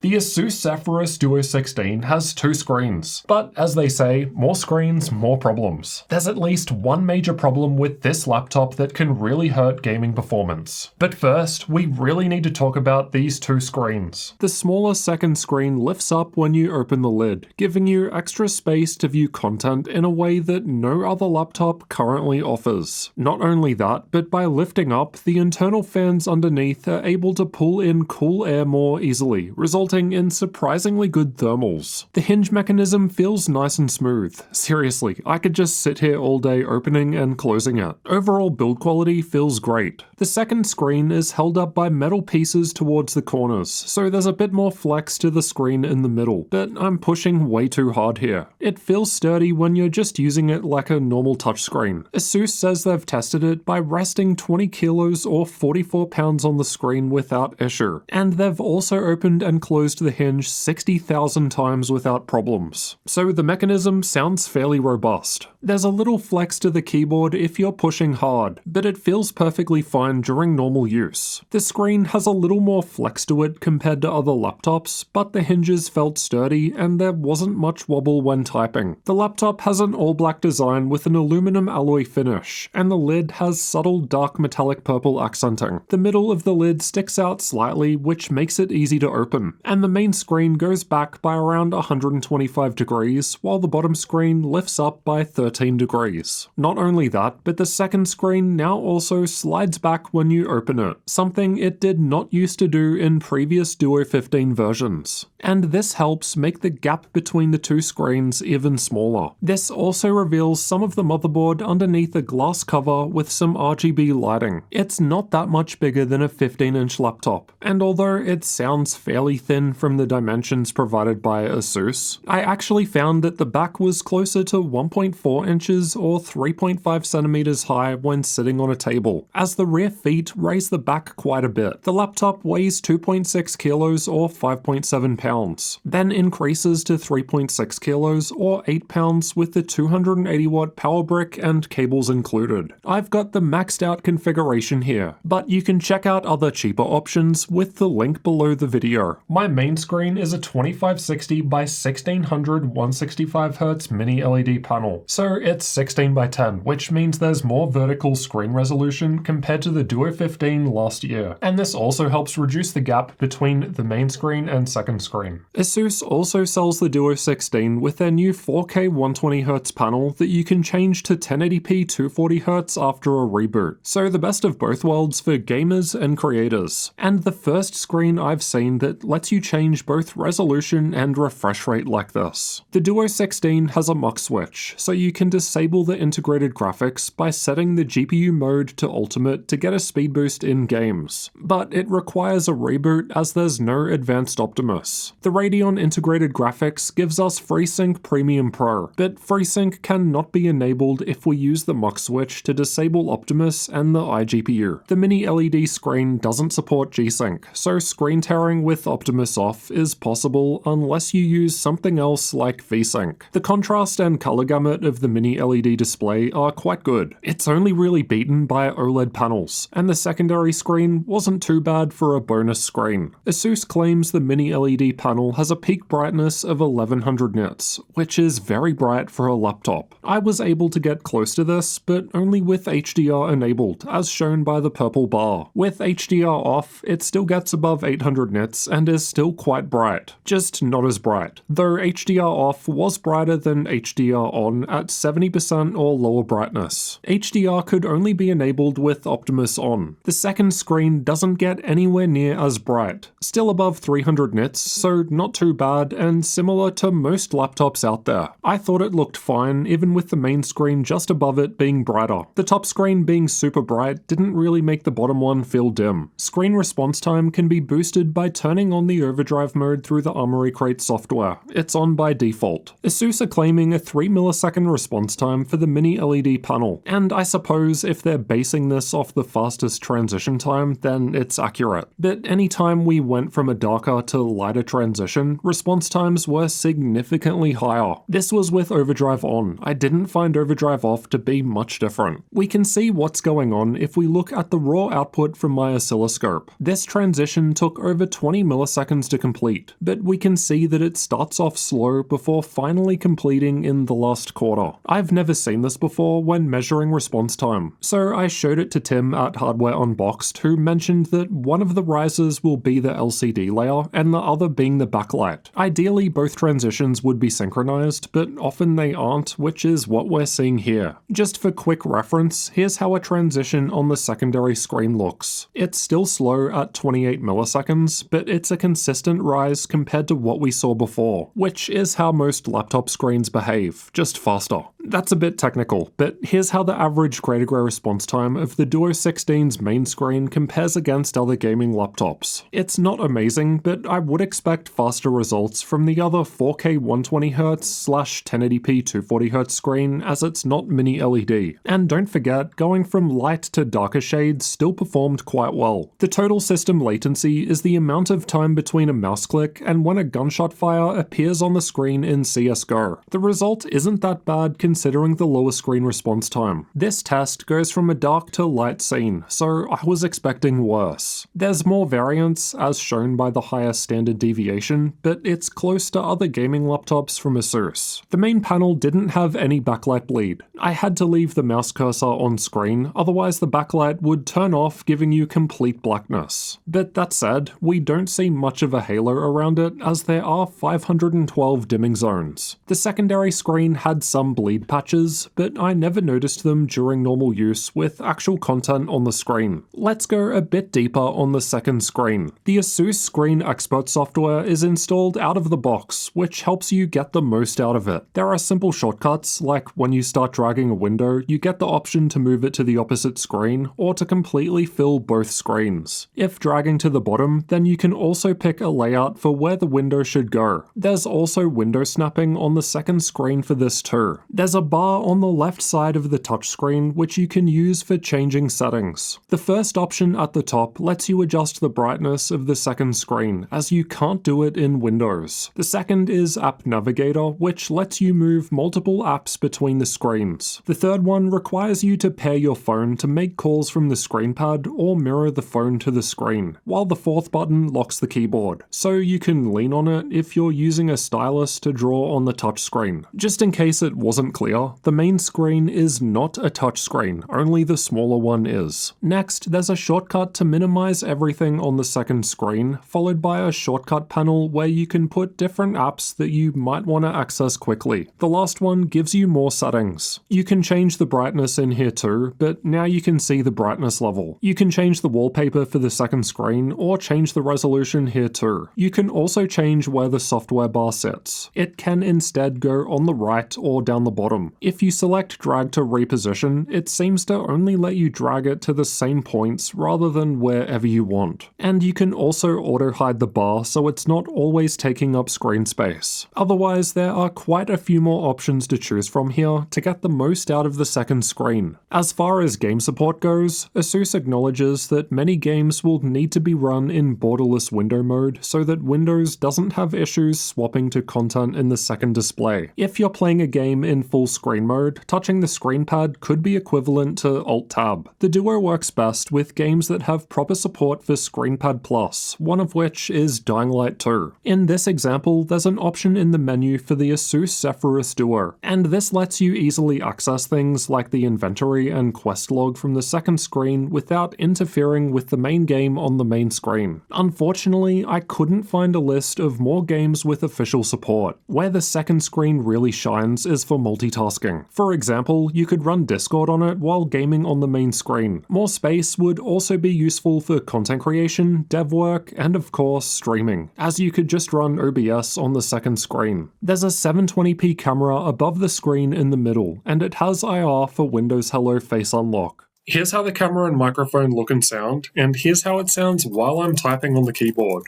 The Asus Zephyrus Duo 16 has 2 screens, but as they say, more screens, more problems. There's at least one major problem with this laptop that can really hurt gaming performance. But first, we really need to talk about these 2 screens. The smaller second screen lifts up when you open the lid, giving you extra space to view content in a way that no other laptop currently offers. Not only that, but by lifting up, the internal fans underneath are able to pull in cool air more easily, resulting in surprisingly good thermals. The hinge mechanism feels nice and smooth. Seriously, I could just sit here all day opening and closing it. Overall build quality feels great. The second screen is held up by metal pieces towards the corners, so there's a bit more flex to the screen in the middle, but I'm pushing way too hard here. It feels sturdy when you're just using it like a normal touchscreen. Asus says they've tested it by resting 20 kilos or 44 pounds on the screen without issue, and they've also opened and closed the hinge 60,000 times without problems. So the mechanism sounds fairly robust. There's a little flex to the keyboard if you're pushing hard, but it feels perfectly fine during normal use. The screen has a little more flex to it compared to other laptops, but the hinges felt sturdy and there wasn't much wobble when typing. The laptop has an all-black design with an aluminum alloy finish, and the lid has subtle dark metallic purple accenting. The middle of the lid sticks out slightly, which makes it easy to open, and the main screen goes back by around 125 degrees, while the bottom screen lifts up by 13 degrees. Not only that, but the second screen now also slides back when you open it, something it did not used to do in previous Duo 15 versions. And this helps make the gap between the 2 screens even smaller. This also reveals some of the motherboard underneath a glass cover with some RGB lighting. It's not that much bigger than a 15-inch laptop, and although it sounds fairly thin from the dimensions provided by Asus, I actually found that the back was closer to 1.4 inches or 3.5 centimeters high when sitting on a table, as the rear feet raise the back quite a bit. The laptop weighs 2.6 kilos or 5.7 pounds, then increases to 3.6 kilos or 8 pounds with the 280 watt power brick and cables included. I've got the maxed out configuration here, but you can check out other cheaper options with the link below the video. My main screen is a 2560 by 1600 165Hz mini LED panel, so it's 16 by 10, which means there's more vertical screen resolution compared to the Duo 15 last year, and this also helps reduce the gap between the main screen and second screen. Asus also sells the Duo 16 with their new 4K 120Hz panel that you can change to 1080p 240Hz after a reboot, so the best of both worlds for gamers and creators, and the first screen I've seen that lets you change both resolution and refresh rate like this. The Duo 16 has a mux switch, so you can disable the integrated graphics by setting the GPU mode to ultimate to get a speed boost in games, but it requires a reboot as there's no advanced Optimus. The Radeon integrated graphics gives us FreeSync Premium Pro, but FreeSync cannot be enabled if we use the mux switch to disable Optimus and the iGPU. The mini LED screen doesn't support G-Sync, so screen tearing with Optimus off is possible unless you use something else like VSync. The contrast and color gamut of the mini LED display are quite good. It's only really beaten by OLED panels, and the secondary screen wasn't too bad for a bonus screen. Asus claims the mini LED panel has a peak brightness of 1100 nits, which is very bright for a laptop. I was able to get close to this, but only with HDR enabled, as shown by the purple bar. With HDR off, it still gets above 800 nits and is still quite bright, just not as bright, though HDR off was brighter than HDR on at 70% or lower brightness. HDR could only be enabled with Optimus on. The second screen doesn't get anywhere near as bright, still above 300 nits, so not too bad and similar to most laptops out there. I thought it looked fine even with the main screen just above it being brighter. The top screen being super bright didn't really make the bottom one feel dim. Screen response time can be boosted by turning on the overdrive mode through the Armoury Crate software. It's on by default. Asus are claiming a 3 millisecond response response time for the mini LED panel, and I suppose if they're basing this off the fastest transition time, then it's accurate. But anytime we went from a darker to lighter transition, response times were significantly higher. This was with overdrive on. I didn't find overdrive off to be much different. We can see what's going on if we look at the raw output from my oscilloscope. This transition took over 20 milliseconds to complete, but we can see that it starts off slow before finally completing in the last quarter. I've never seen this before when measuring response time, so I showed it to Tim at Hardware Unboxed, who mentioned that one of the risers will be the LCD layer and the other being the backlight. Ideally, both transitions would be synchronized, but often they aren't, which is what we're seeing here. Just for quick reference, here's how a transition on the secondary screen looks. It's still slow at 28 milliseconds, but it's a consistent rise compared to what we saw before, which is how most laptop screens behave, just faster. That's a bit technical, but here's how the average grade-to-grade response time of the Duo 16's main screen compares against other gaming laptops. It's not amazing, but I would expect faster results from the other 4K 120Hz/1080p 240Hz screen, as it's not mini LED. And don't forget, going from light to darker shades still performed quite well. The total system latency is the amount of time between a mouse click and when a gunshot fire appears on the screen in CSGO. The result isn't that bad considering the lower screen response time. This test goes from a dark to light scene, so I was expecting worse. There's more variance, as shown by the higher standard deviation, but it's close to other gaming laptops from ASUS. The main panel didn't have any backlight bleed. I had to leave the mouse cursor on screen, otherwise the backlight would turn off, giving you complete blackness. But that said, we don't see much of a halo around it, as there are 512 dimming zones. The secondary screen had some bleed patches, but I never noticed them during normal use with actual content on the screen. Let's go a bit deeper on the second screen. The ASUS Screen Expert software is installed out of the box, which helps you get the most out of it. There are simple shortcuts, like when you start dragging a window, you get the option to move it to the opposite screen, or to completely fill both screens. If dragging to the bottom, then you can also pick a layout for where the window should go. There's also window snapping on the second screen for this too. There's a bar on the left side of the touchscreen which you can use for changing settings. The first option at the top lets you adjust the brightness of the second screen, as you can't do it in Windows. The second is App Navigator, which lets you move multiple apps between the screens. The third one requires you to pair your phone to make calls from the screenpad or mirror the phone to the screen, while the fourth button locks the keyboard, so you can lean on it if you're using a stylus to draw on the touchscreen. Just in case it wasn't clear, the main screen is not a touchscreen, only the smaller one is. Next, there's a shortcut to minimize everything on the second screen, followed by a shortcut panel where you can put different apps that you might want to access quickly. The last one gives you more settings. You can change the brightness in here too, but now you can see the brightness level. You can change the wallpaper for the second screen, or change the resolution here too. You can also change where the software bar sits. It can instead go on the right or down the bottom. If you select drag to reposition, it seems to only let you drag it to the same points rather than wherever you want. And you can also auto-hide the bar so it's not always taking up screen space. Otherwise, there are quite a few more options to choose from here to get the most out of the second screen. As far as game support goes, ASUS acknowledges that many games will need to be run in borderless window mode so that Windows doesn't have issues swapping to content in the second display. If you're playing a game in full screen mode, touching the screen pad could be equivalent to Alt-Tab. The Duo works best with games that have proper support for ScreenPad Plus, one of which is Dying Light 2. In this example, there's an option in the menu for the ASUS Zephyrus Duo, and this lets you easily access things like the inventory and quest log from the second screen without interfering with the main game on the main screen. Unfortunately, I couldn't find a list of more games with official support. Where the second screen really shines is for multitasking. For example, you could run Discord on it while gaming on the main screen. More space would also be useful for content creation, dev work, and of course streaming, as you could just run OBS on the second screen. There's a 720p camera above the screen in the middle, and it has IR for Windows Hello Face Unlock. Here's how the camera and microphone look and sound, and here's how it sounds while I'm typing on the keyboard.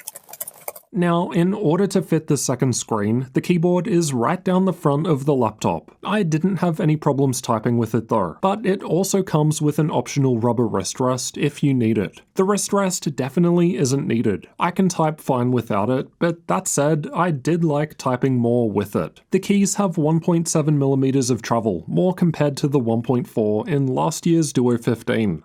Now, in order to fit the second screen, the keyboard is right down the front of the laptop. I didn't have any problems typing with it though, but it also comes with an optional rubber wrist rest if you need it. The wrist rest definitely isn't needed. I can type fine without it, but that said, I did like typing more with it. The keys have 1.7mm of travel, more compared to the 1.4 in last year's Duo 15.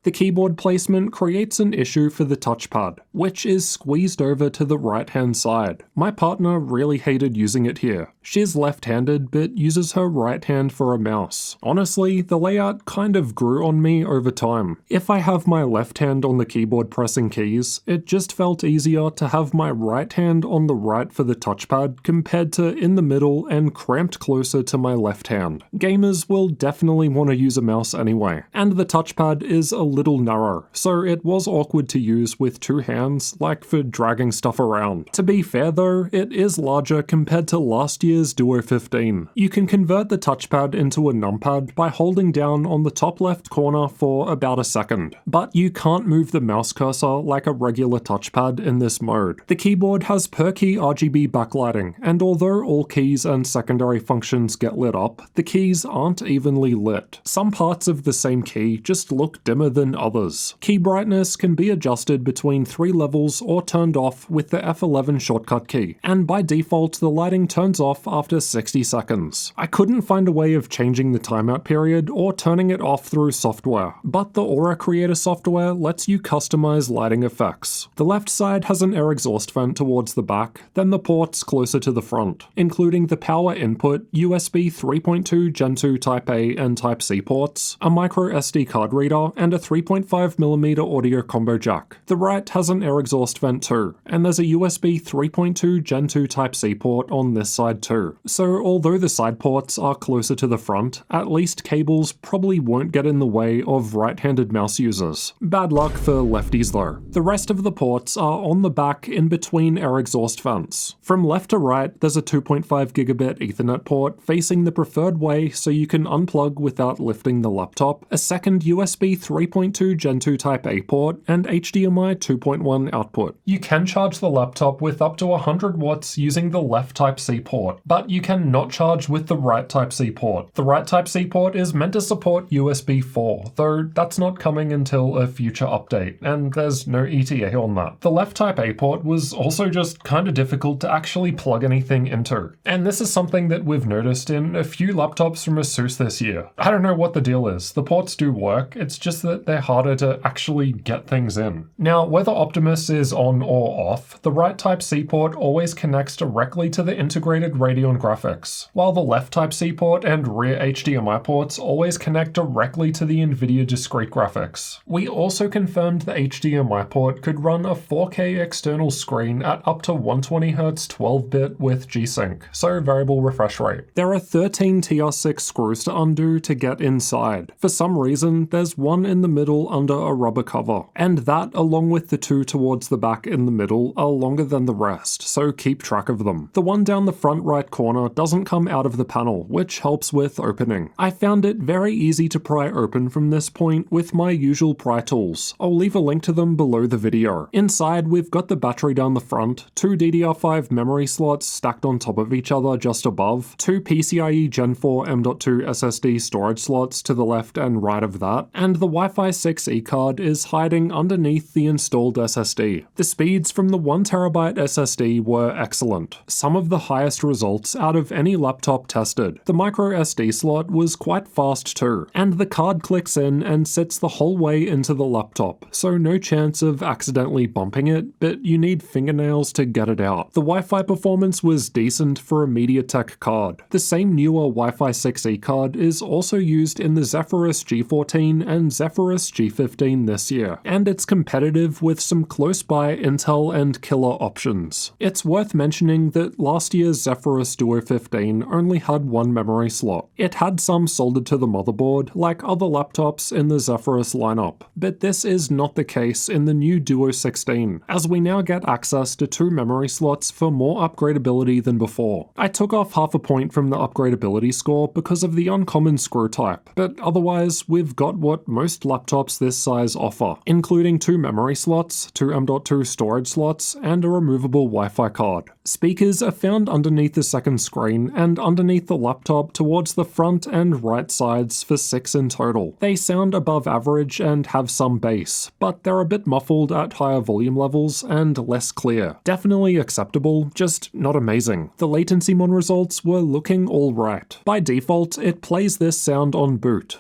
The keyboard placement creates an issue for the touchpad, which is squeezed over to the right-hand side. My partner really hated using it here. She's left-handed but uses her right hand for a mouse. Honestly, the layout kind of grew on me over time. If I have my left hand on the keyboard pressing keys, it just felt easier to have my right hand on the right for the touchpad compared to in the middle and cramped closer to my left hand. Gamers will definitely want to use a mouse anyway, and the touchpad is a little narrow, so it was awkward to use with two hands, like for dragging stuff around. To be fair though, it is larger compared to last year's Duo 15. You can convert the touchpad into a numpad by holding down on the top left corner for about a second, but you can't move the mouse cursor like a regular touchpad in this mode. The keyboard has per-key RGB backlighting, and although all keys and secondary functions get lit up, the keys aren't evenly lit. Some parts of the same key just look dimmer than others. Key brightness can be adjusted between 3 levels or turned off with the F11 shortcut key, and by default the lighting turns off after 60 seconds. I couldn't find a way of changing the timeout period or turning it off through software, but the Aura Creator software lets you customize lighting effects. The left side has an air exhaust vent towards the back, then the ports closer to the front, including the power input, USB 3.2 Gen 2 Type A and Type C ports, a micro SD card reader, and a 3.5mm audio combo jack. The right has an air exhaust vent too, and there's a USB 3.2 Gen 2 Type C port on this side too. So although the side ports are closer to the front, at least cables probably won't get in the way of right-handed mouse users. Bad luck for lefties though. The rest of the ports are on the back in between air exhaust vents. From left to right, there's a 2.5 gigabit Ethernet port facing the preferred way so you can unplug without lifting the laptop, a second USB 3.2 Gen 2 Type A port, and HDMI 2.1 output. You can charge the laptop with up to 100 watts using the left Type C port, but you can not charge with the right Type-C port. The right Type-C port is meant to support USB 4, though that's not coming until a future update, and there's no ETA on that. The left Type-A port was also just kinda difficult to actually plug anything into, and this is something that we've noticed in a few laptops from ASUS this year. I don't know what the deal is. The ports do work, it's just that they're harder to actually get things in. Now, whether Optimus is on or off, the right Type-C port always connects directly to the integrated Radeon graphics, while the left Type-C port and rear HDMI ports always connect directly to the NVIDIA discrete graphics. We also confirmed the HDMI port could run a 4K external screen at up to 120Hz 12-bit with G-Sync, so variable refresh rate. There are 13 TR6 screws to undo to get inside. For some reason, there's one in the middle under a rubber cover, and that along with the two towards the back in the middle are longer than the rest, so keep track of them. The one down the front right corner doesn't come out of the panel, which helps with opening. I found it very easy to pry open from this point with my usual pry tools. I'll leave a link to them below the video. Inside, we've got the battery down the front, 2 DDR5 memory slots stacked on top of each other just above, 2 PCIe Gen 4 M.2 SSD storage slots to the left and right of that, and the Wi-Fi 6E card is hiding underneath the installed SSD. The speeds from the 1TB SSD were excellent, some of the highest results out of any laptop tested. The micro SD slot was quite fast too, and the card clicks in and sits the whole way into the laptop, so no chance of accidentally bumping it, but you need fingernails to get it out. The Wi-Fi performance was decent for a MediaTek card. The same newer Wi-Fi 6E card is also used in the Zephyrus G14 and Zephyrus G15 this year, and it's competitive with some close-by Intel and killer options. It's worth mentioning that last year's Zephyrus Duo 15 only had one memory slot. It had some soldered to the motherboard, like other laptops in the Zephyrus lineup, but this is not the case in the new Duo 16, as we now get access to 2 memory slots for more upgradability than before. I took off half a point from the upgradability score because of the uncommon screw type, but otherwise we've got what most laptops laptops this size offer, including 2 memory slots, 2 M.2 storage slots, and a removable Wi-Fi card. Speakers are found underneath the second screen and underneath the laptop towards the front and right sides for 6 in total. They sound above average and have some bass, but they're a bit muffled at higher volume levels and less clear. Definitely acceptable, just not amazing. The latency mon results were looking alright. By default, it plays this sound on boot.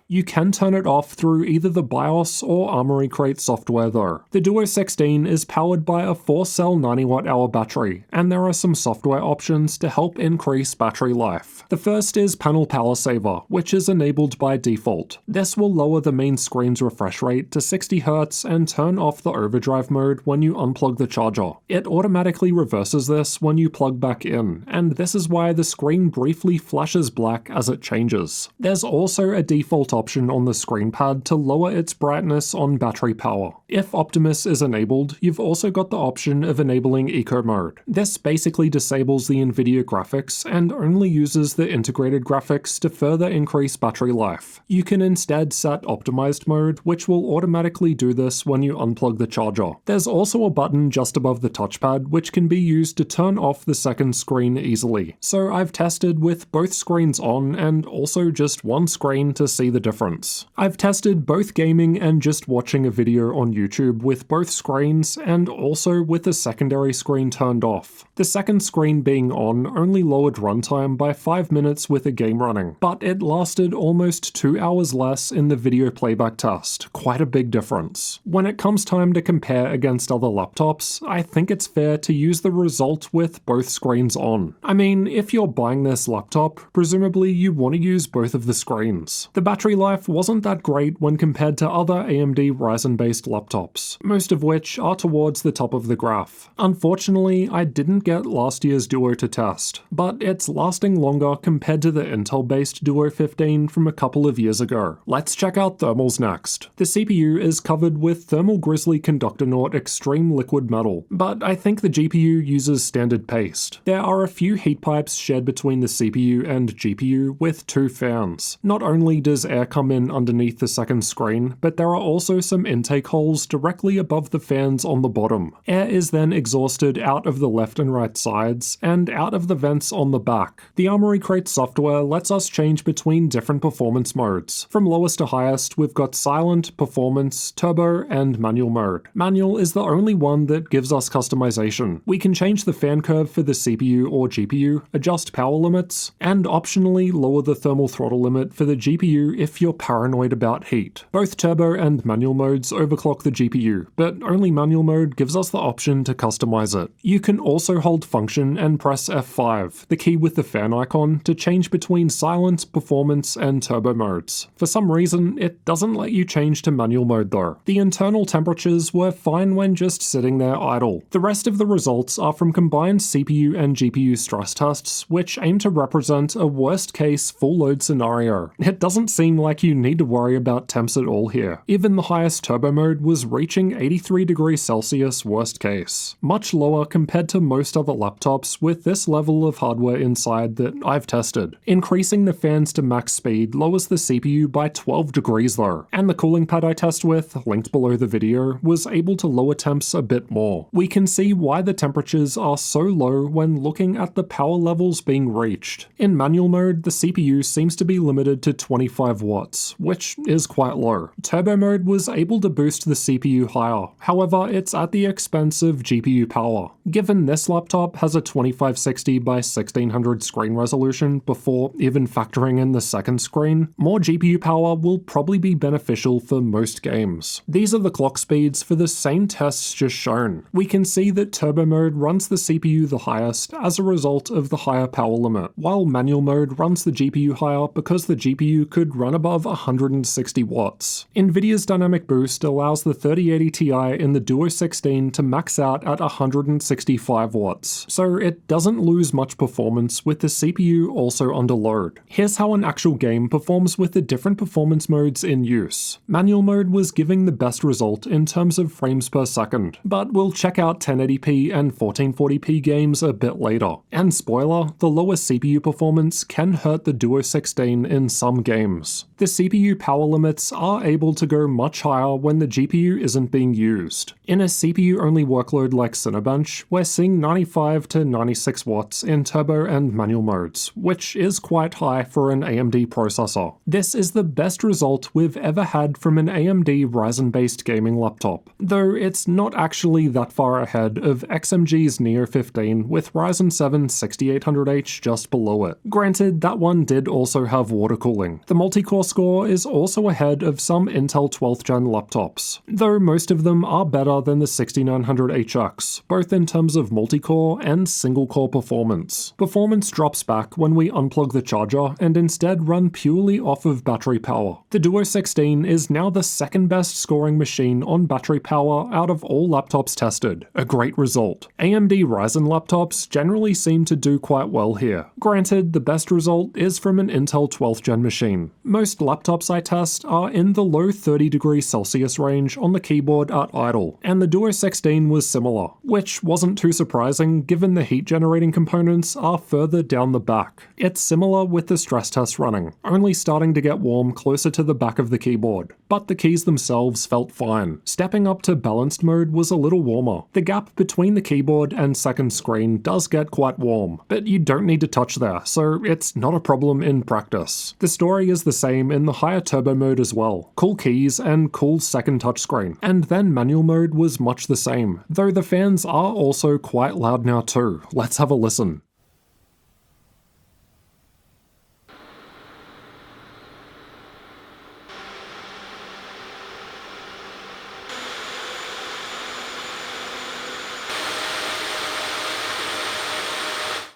You can turn it off through either the BIOS or Armoury Crate software though. The Duo 16 is powered by a 4-cell 90Wh battery, and there are some software options to help increase battery life. The first is Panel Power Saver, which is enabled by default. This will lower the main screen's refresh rate to 60Hz and turn off the overdrive mode when you unplug the charger. It automatically reverses this when you plug back in, and this is why the screen briefly flashes black as it changes. There's also a default option on the screen pad to lower its brightness on battery power. If Optimus is enabled, you've also got the option of enabling Eco Mode. This basically disables the NVIDIA graphics and only uses the integrated graphics to further increase battery life. You can instead set Optimized Mode, which will automatically do this when you unplug the charger. There's also a button just above the touchpad which can be used to turn off the second screen easily. So I've tested with both screens on and also just one screen to see the difference. I've tested both gaming and just watching a video on YouTube with both screens and also with the secondary screen turned off. The second screen being on only lowered runtime by 5 minutes with a game running, but it lasted almost 2 hours less in the video playback test. Quite a big difference. When it comes time to compare against other laptops, I think it's fair to use the result with both screens on. I mean, if you're buying this laptop, presumably you want to use both of the screens. The battery life wasn't that great when compared to other AMD Ryzen-based laptops, most of which are towards the top of the graph. Unfortunately, I didn't get last year's Duo to test, but it's lasting longer compared to the Intel-based Duo 15 from a couple of years ago. Let's check out thermals next. The CPU is covered with Thermal Grizzly Conductonaut Extreme Liquid Metal, but I think the GPU uses standard paste. There are a few heat pipes shared between the CPU and GPU with 2 fans. Not only does air come in underneath the second screen, but there are also some intake holes directly above the fans on the bottom. Air is then exhausted out of the left and right sides, and out of the vents on the back. The Armoury Crate software lets us change between different performance modes. From lowest to highest, we've got Silent, Performance, Turbo, and Manual mode. Manual is the only one that gives us customization. We can change the fan curve for the CPU or GPU, adjust power limits, and optionally lower the thermal throttle limit for the GPU if you're paranoid about heat. Both Turbo and Manual modes overclock the GPU, but only Manual mode gives us the option to customize it. You can also hold Function and press F5, the key with the fan icon, to change between Silent, Performance, and Turbo modes. For some reason, it doesn't let you change to Manual mode though. The internal temperatures were fine when just sitting there idle. The rest of the results are from combined CPU and GPU stress tests, which aim to represent a worst-case full load scenario. It doesn't seem like you need to worry about temps at all here. Even the highest turbo mode was reaching 83 degrees Celsius worst case. Much lower compared to most other laptops with this level of hardware inside that I've tested. Increasing the fans to max speed lowers the CPU by 12 degrees though, and the cooling pad I test with, linked below the video, was able to lower temps a bit more. We can see why the temperatures are so low when looking at the power levels being reached. In manual mode, the CPU seems to be limited to 25 watts, which is quite low. Turbo mode was able to boost the CPU higher, however it's at the expense of GPU power. Given this laptop has a 2560 by 1600 screen resolution before even factoring in the second screen, more GPU power will probably be beneficial for most games. These are the clock speeds for the same tests just shown. We can see that turbo mode runs the CPU the highest as a result of the higher power limit, while manual mode runs the GPU higher because the GPU could run above 160 watts. NVIDIA's Dynamic Boost allows the 3080 Ti in the Duo 16 to max out at 165 watts, so it doesn't lose much performance with the CPU also under load. Here's how an actual game performs with the different performance modes in use. Manual mode was giving the best result in terms of frames per second, but we'll check out 1080p and 1440p games a bit later. And spoiler, the lower CPU performance can hurt the Duo 16 in some games. The CPU power limits are able to go much higher when the GPU isn't being used. In a CPU-only workload like Cinebench, we're seeing 95 to 96 watts in turbo and manual modes, which is quite high for an AMD processor. This is the best result we've ever had from an AMD Ryzen-based gaming laptop, though it's not actually that far ahead of XMG's Neo 15 with Ryzen 7 6800H just below it. Granted, that one did also have water cooling. The multi-core score is also ahead of some Intel 12th gen laptops, though most of them are better than the 6900HX, both in terms of multi-core and single-core performance. Performance drops back when we unplug the charger and instead run purely off of battery power. The Duo 16 is now the second best scoring machine on battery power out of all laptops tested, a great result. AMD Ryzen laptops generally seem to do quite well here. Granted, the best result is from an Intel 12th gen machine. Most laptops I test are in the low 30 degrees Celsius range on the keyboard at idle, and the Duo 16 was similar, which wasn't too surprising given the heat generating components are further down the back. It's similar with the stress test running, only starting to get warm closer to the back of the keyboard, but the keys themselves felt fine. Stepping up to balanced mode was a little warmer. The gap between the keyboard and second screen does get quite warm, but you don't need to touch there, so it's not a problem in practice. The story is the same in the higher turbo mode as well. Cool keys and cool second touchscreen. And then manual mode was much the same, though the fans are also quite loud now too. Let's have a listen.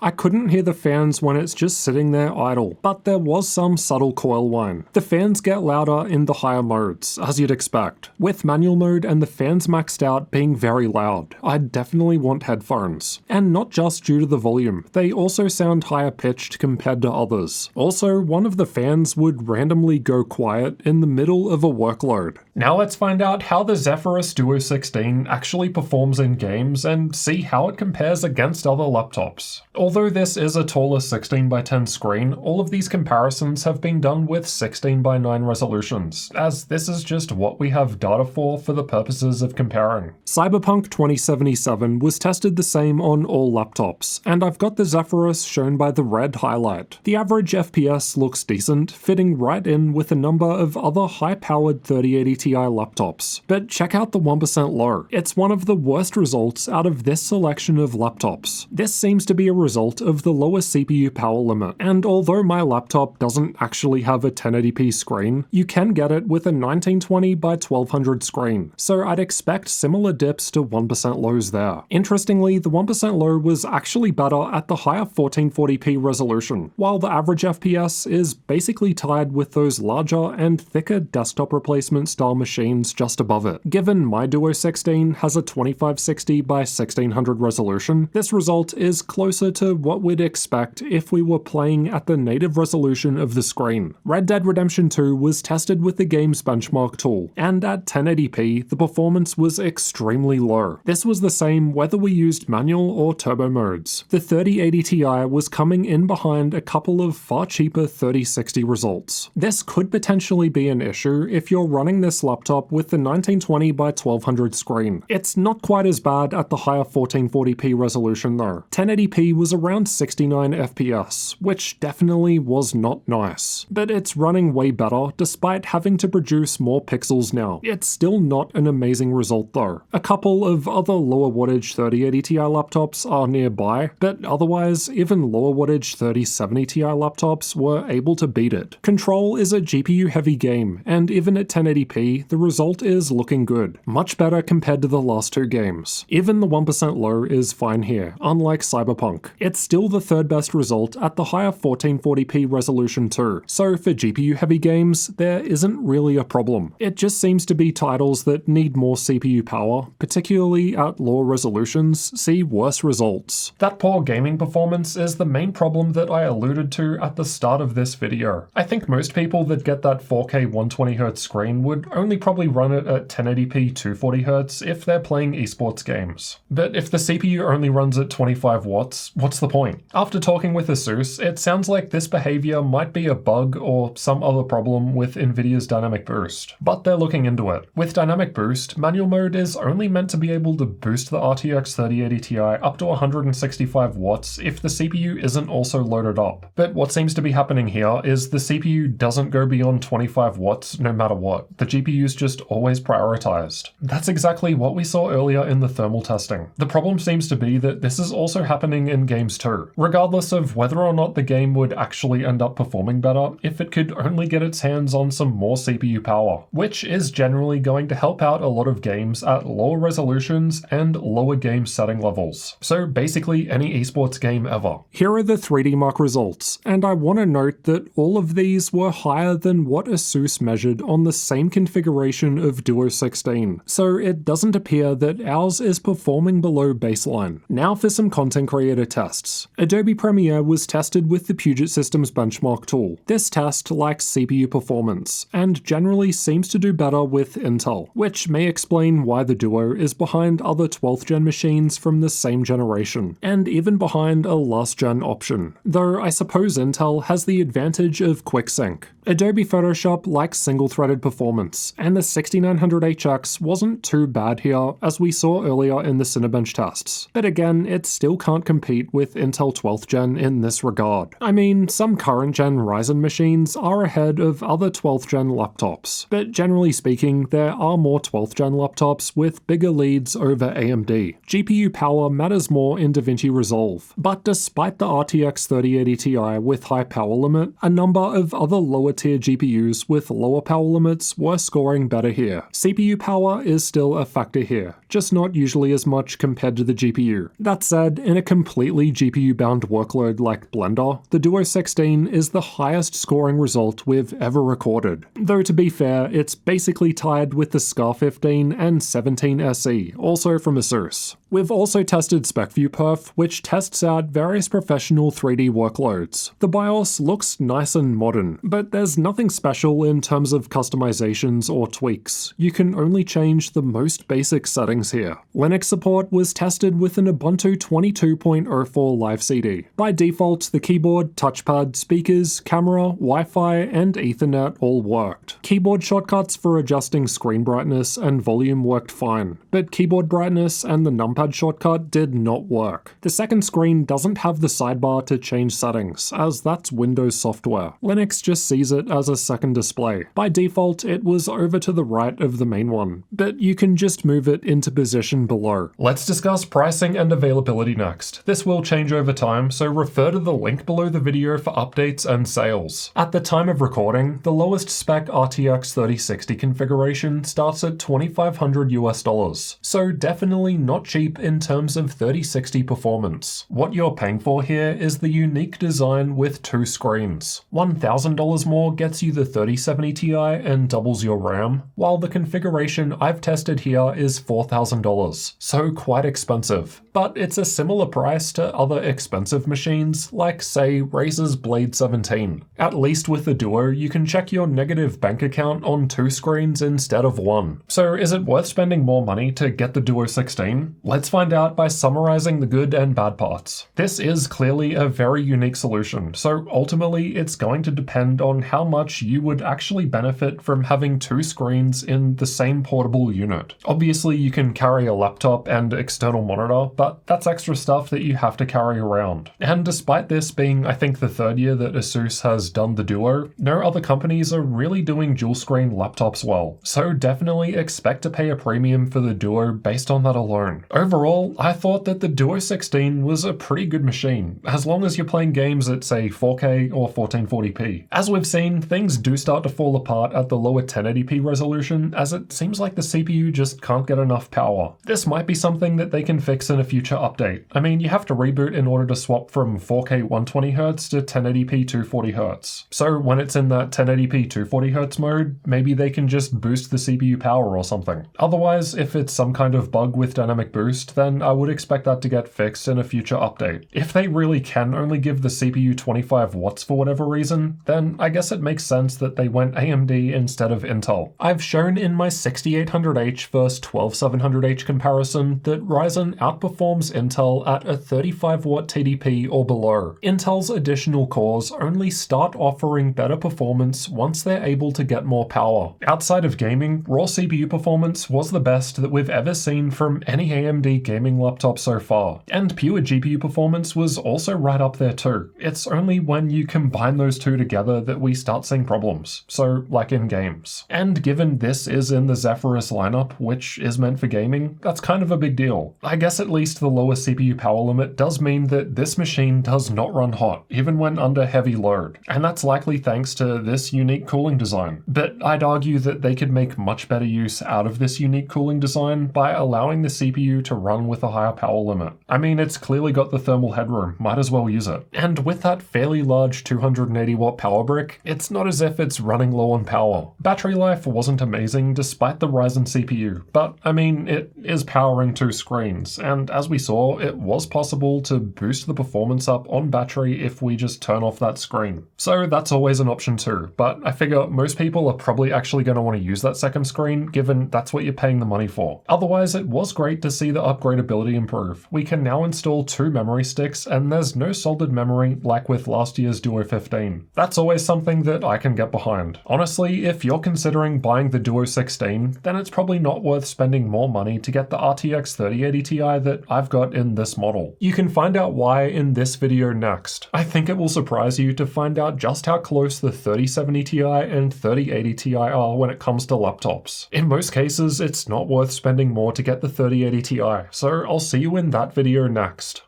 I couldn't hear the fans when it's just sitting there idle, but there was some subtle coil whine. The fans get louder in the higher modes, as you'd expect, with manual mode and the fans maxed out being very loud. I'd definitely want headphones. And not just due to the volume, they also sound higher pitched compared to others. Also, one of the fans would randomly go quiet in the middle of a workload. Now let's find out how the Zephyrus Duo 16 actually performs in games and see how it compares against other laptops. Although this is a taller 16:10 screen, all of these comparisons have been done with 16:9 resolutions, as this is just what we have data for the purposes of comparing. Cyberpunk 2077 was tested the same on all laptops, and I've got the Zephyrus shown by the red highlight. The average FPS looks decent, fitting right in with a number of other high-powered 3080 Ti laptops. But check out the 1% low. It's one of the worst results out of this selection of laptops. This seems to be a result of the lower CPU power limit, and although my laptop doesn't actually have a 1080p screen, you can get it with a 1920 by 1200 screen, so I'd expect similar dips to 1% lows there. Interestingly, the 1% low was actually better at the higher 1440p resolution, while the average FPS is basically tied with those larger and thicker desktop replacement style machines just above it. Given my Duo 16 has a 2560 by 1600 resolution, this result is closer to what we'd expect if we were playing at the native resolution of the screen. Red Dead Redemption 2 was tested with the game's benchmark tool, and at 1080p, the performance was extremely low. This was the same whether we used manual or turbo modes. The 3080 Ti was coming in behind a couple of far cheaper 3060 results. This could potentially be an issue if you're running this laptop with the 1920 by 1200 screen. It's not quite as bad at the higher 1440p resolution though. 1080p was around 69 FPS, which definitely was not nice. But it's running way better despite having to produce more pixels now. It's still not an amazing result though. A couple of other lower wattage 3080 Ti laptops are nearby, but otherwise even lower wattage 3070 Ti laptops were able to beat it. Control is a GPU heavy game, and even at 1080p, the result is looking good. Much better compared to the last two games. Even the 1% low is fine here, unlike Cyberpunk. It's still the third best result at the higher 1440p resolution too, so for GPU heavy games, there isn't really a problem. It just seems to be titles that need more CPU power, particularly at lower resolutions, see worse results. That poor gaming performance is the main problem that I alluded to at the start of this video. I think most people that get that 4K 120Hz screen would only probably run it at 1080p 240Hz if they're playing esports games. But if the CPU only runs at 25 watts, what what's the point? After talking with ASUS, it sounds like this behavior might be a bug or some other problem with NVIDIA's Dynamic Boost, but they're looking into it. With Dynamic Boost, manual mode is only meant to be able to boost the RTX 3080 Ti up to 165 watts if the CPU isn't also loaded up. But what seems to be happening here is the CPU doesn't go beyond 25 watts no matter what. The GPU's just always prioritized. That's exactly what we saw earlier in the thermal testing. The problem seems to be that this is also happening in games too. Regardless of whether or not the game would actually end up performing better if it could only get its hands on some more CPU power, which is generally going to help out a lot of games at lower resolutions and lower game setting levels. So basically any esports game ever. Here are the 3D Mark results, and I want to note that all of these were higher than what ASUS measured on the same configuration of Duo 16, so it doesn't appear that ours is performing below baseline. Now for some content creator tests. Adobe Premiere was tested with the Puget Systems benchmark tool. This test lacks CPU performance, and generally seems to do better with Intel, which may explain why the Duo is behind other 12th gen machines from the same generation, and even behind a last gen option, though I suppose Intel has the advantage of QuickSync. Adobe Photoshop lacks single-threaded performance, and the 6900HX wasn't too bad here, as we saw earlier in the Cinebench tests. But again, it still can't compete with Intel 12th gen in this regard. I mean, some current gen Ryzen machines are ahead of other 12th gen laptops, but generally speaking, there are more 12th gen laptops with bigger leads over AMD. GPU power matters more in DaVinci Resolve, but despite the RTX 3080 Ti with high power limit, a number of other lower tier GPUs with lower power limits were scoring better here. CPU power is still a factor here, just not usually as much compared to the GPU. That said, in a completely GPU-bound workload like Blender, the Duo 16 is the highest scoring result we've ever recorded. Though to be fair, it's basically tied with the SCAR 15 and 17 SE, also from ASUS. We've also tested SpecView Perf, which tests out various professional 3D workloads. The BIOS looks nice and modern, but there's nothing special in terms of customizations or tweaks. You can only change the most basic settings here. Linux support was tested with an Ubuntu 22.04 Live CD. By default, the keyboard, touchpad, speakers, camera, Wi-Fi, and Ethernet all worked. Keyboard shortcuts for adjusting screen brightness and volume worked fine, but keyboard brightness and the numpad shortcut did not work. The second screen doesn't have the sidebar to change settings, as that's Windows software. Linux just sees it as a second display. By default, it was over to the right of the main one, but you can just move it into position below. Let's discuss pricing and availability next. This will change over time, so refer to the link below the video for updates and sales. At the time of recording, the lowest spec RTX 3060 configuration starts at $2,500 US, so definitely not cheap in terms of 3060 performance. What you're paying for here is the unique design with two screens. $1,000 more gets you the 3070 Ti and doubles your RAM, while the configuration I've tested here is $4,000, so quite expensive. But it's a similar price to other expensive machines, like say Razer's Blade 17. At least with the Duo, you can check your negative bank account on two screens instead of one. So is it worth spending more money to get the Duo 16? Let's find out by summarizing the good and bad parts. This is clearly a very unique solution, so ultimately it's going to depend on how much you would actually benefit from having two screens in the same portable unit. Obviously you can carry a laptop and external monitor, but that's extra stuff that you have to carry around. And despite this being, I think, the third year that ASUS has done the Duo, no other companies are really doing dual screen laptops well, so definitely expect to pay a premium for the Duo based on that alone. Overall, I thought that the Duo 16 was a pretty good machine, as long as you're playing games at say 4K or 1440p. As we've seen, things do start to fall apart at the lower 1080p resolution, as it seems like the CPU just can't get enough power. This might be something that they can fix in a future update. I mean, you have to reboot in order to swap from 4K 120Hz to 1080p 240Hz. So when it's in that 1080p 240Hz mode, maybe they can just boost the CPU power or something. Otherwise, if it's some kind of bug with Dynamic Boost, boost, then I would expect that to get fixed in a future update. If they really can only give the CPU 25 watts for whatever reason, then I guess it makes sense that they went AMD instead of Intel. I've shown in my 6800H versus 12700H comparison that Ryzen outperforms Intel at a 35 watt TDP or below. Intel's additional cores only start offering better performance once they're able to get more power. Outside of gaming, raw CPU performance was the best that we've ever seen from any AMD gaming laptop so far, and pure GPU performance was also right up there too. It's only when you combine those two together that we start seeing problems, so like in games. And given this is in the Zephyrus lineup, which is meant for gaming, that's kind of a big deal. I guess at least the lower CPU power limit does mean that this machine does not run hot, even when under heavy load, and that's likely thanks to this unique cooling design. But I'd argue that they could make much better use out of this unique cooling design by allowing the CPU to run with a higher power limit. I mean, it's clearly got the thermal headroom, might as well use it. And with that fairly large 280 watt power brick, it's not as if it's running low on power. Battery life wasn't amazing despite the Ryzen CPU, but I mean, it is powering two screens, and as we saw, it was possible to boost the performance up on battery if we just turn off that screen. So that's always an option too, but I figure most people are probably actually going to want to use that second screen given that's what you're paying the money for. Otherwise, it was great to see the upgradability improve. We can now install 2 memory sticks and there's no soldered memory like with last year's Duo 15. That's always something that I can get behind. Honestly, if you're considering buying the Duo 16, then it's probably not worth spending more money to get the RTX 3080 Ti that I've got in this model. You can find out why in this video next. I think it will surprise you to find out just how close the 3070 Ti and 3080 Ti are when it comes to laptops. In most cases, it's not worth spending more to get the 3080 Ti, so I'll see you in that video next.